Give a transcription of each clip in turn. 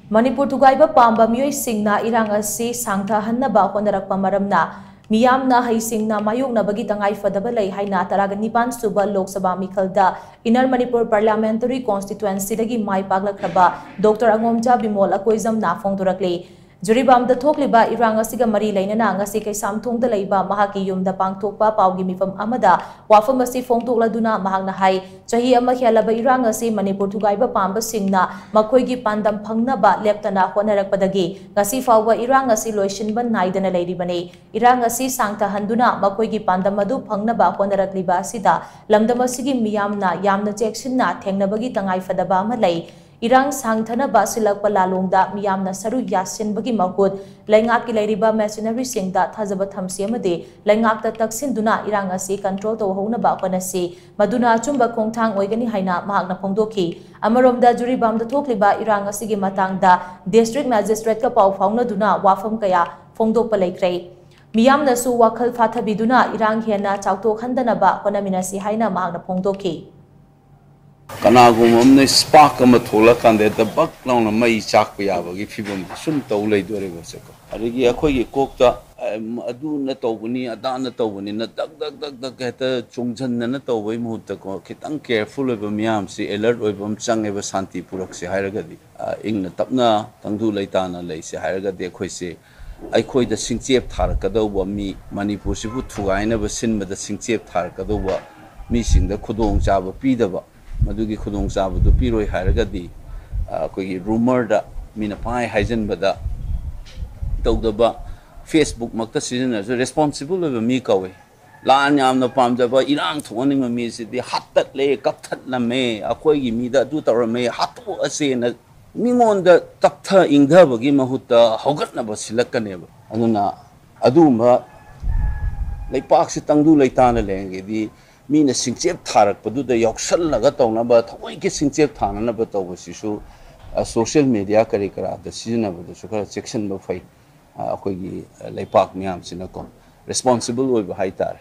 Manipur Thugaiba Pamba meeoi Singna Irang asi shangthahannaba hotnarakpa maramna Meeyam na Singna Mayoknaba tangai phadaba lei haina shuba Lok Sabha Meekhal da Inner Manipur Parliamentary Constituency dagi paklakkhraba Dr Angomcha Bimol Akoijam na phongdorakli Juribam the Thokliba Irang asiga mari lainana ngasi kay Samthungda leiba mahaki yumda pangthokpa pawgi mifam amada wafam asi phongdokladuna mahakna hai chahi ama khelaba Irang asi Manipur Thugaiba Pamba Singna makhoigi pandam phangnaba leptana hotnarakpadagi ngasi fawba Irang asi loisinba naidana leiribane Irang asi sangthahanduna makhoigi pandam adu phangnaba hotnarakliba asida lamdam asigi miyamna yamna cheksinna thengnabagi tangai phadaba ama lei Irang Sangthanaba silakpa lalongda Meeyamna saru yasinbagi mahut laingak ki leiriba machinery singda thajaba thamsi amade laingakta taksinduna Irang asi control tawhonaba panasi maduna chumba khongthang oigani haina mahakna phongdokhi amaromda juribamda thokliba Irang asigi matangda district magistrate ka paw phaunaduna wafam kaya phongdokpa leikre Meeyamna su wakhal phathabiduna Irang hena chawtokhandanaba honaminasi haina mahakna phongdokhi Kanagumam spark ama thola kande the bak launa mai chak ya bagi phibam sun tawlei dore boseko arigi akhoi gi kokta adu na tawbuni ada na tawbuni na dak heta chungjan na tawbai muhutta ko khitang careful oba miyam si alert oibam change ba santi purak se hairagadi ingna tapna tangdu leitana lei se hairagadi akhoi se akhoi da singchep thar kadawba mi Manipur sibu thugaina ba sinba da singchep thar kadawba mi singda khudong chaba pidaba Madugi Kudong Sabha to Piroi Haragadi, rumor da Minapai Hazenbada Togdaba Facebook Makta season as a responsible of a Meekhal. Lanyam the Pamdaba, Irang to one of me, the hot that lay, Captain Lame, Akoigi Mida, Dutarame, Hatu Asen, Mimon the Doctor Ingaba, Gimahuta, Hotnarakpana Silakaneva, Aduna Aduma, like Parks Tangu Laitana Langi, the Mina Singchep Tarak, but do the Yoksal Lagatona, but we get Singchep Tana, but over Sishu, social media Karikara, the season of the Sugar section of Fight, Akogi, Lay Park Meeyam Sinacom, responsible with Haitar.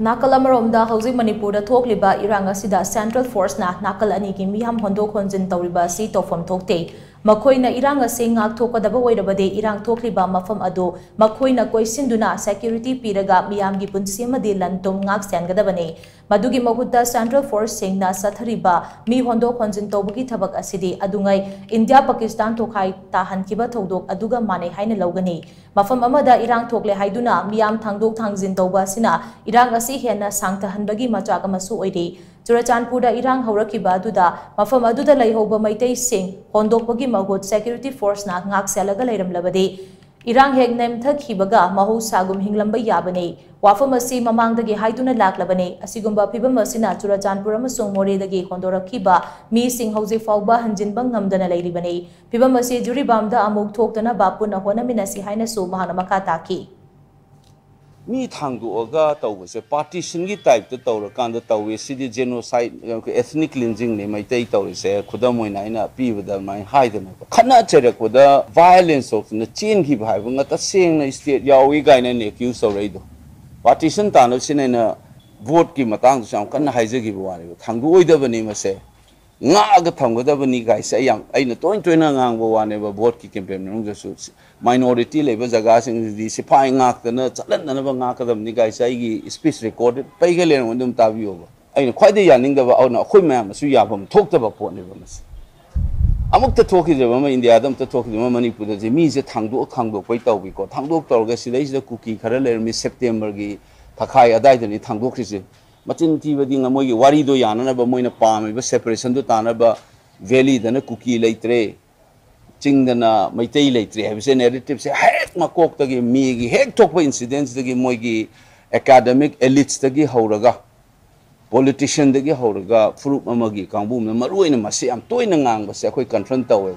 Nakalamaromda housing Manipur the Thokliba Irang asida Central Force na Nakal aniki Meeyam Hondo Konjin Tauriba si tofam thokte. Makhoina Irang ase ngak thokadaba oirabade Irang thokliba mafam ado makhoina koisinduna security piraga Meeyam gi punsi amade lantom ngak sengadabane madugi mahutta Central Force Singna sathariba mi hondo khonjin tobagi thabak asidi adungai India Pakistan thokhai tahankiba thodok aduga mane haina logani mafam amada Irang thokle haiduna Meeyam thangdok thangjin toba sina Irang ase hena sangthahanbagi machak amasu oide Churachandpurda Irang Haurakiba Duda, Mafam Aduda Laihoba Maitei Singh, Hondokpagi Mahut Security Force na ngak selaga Lairam Labade, Irang Heg Nemtha Kibaga, Mahu Sagum Hinglamba Yabane, Wafamasi Mamangdagi Haiduna Laklabane, Asigumba Pibamasina, Churachandpura Masung More dagi Hondoraki Mi Singh Hose Fauba Hanjin Bangamdana Lady Bane, Pibamasi Juribamda Amuk Toktana Bapuna Honaminasi Hainasu Mahanamakataki. Me Tanguaga was a partition type to Torakan, the Tawi, city genocide, ethnic cleansing, they might take Tauri, Kudamoina, P with the mind hiding. Cannot check with the violence of the chain keep having at the same state, Yawi guy and accused already. Partition Tanosin and a vote Kimatang, some can Hizegi one. Tangu the name say. Naga Tango the Vaniga say, I know 20 one ever vote campaign, minority labors are gassing the Sipang Nak, the nuts, never knock of them, Nigai say, speech recorded, Pagalian when them tabi over. I know quite the young of our Human, Suyabum talked about Pornivums. Amok the talk is the woman in the Adam to talk to the woman put the means that Tango Tango, quite out we got Tango Torgas, the cookie, Karel, Miss September, Takaya died in Tango Christian. Matin Tivading a moy warido yana ba moy na palm ba separation do tana ba valley da na cookie leitre ching da na maitei leitre have se narrative se hek makok tagi mi gi hek tok ba incidents tagi moy gi academic elites tagi hauraga politician tagi hauraga fruit amagi kangbu na maruina masi am toy na ngang ba se khoi confront tawe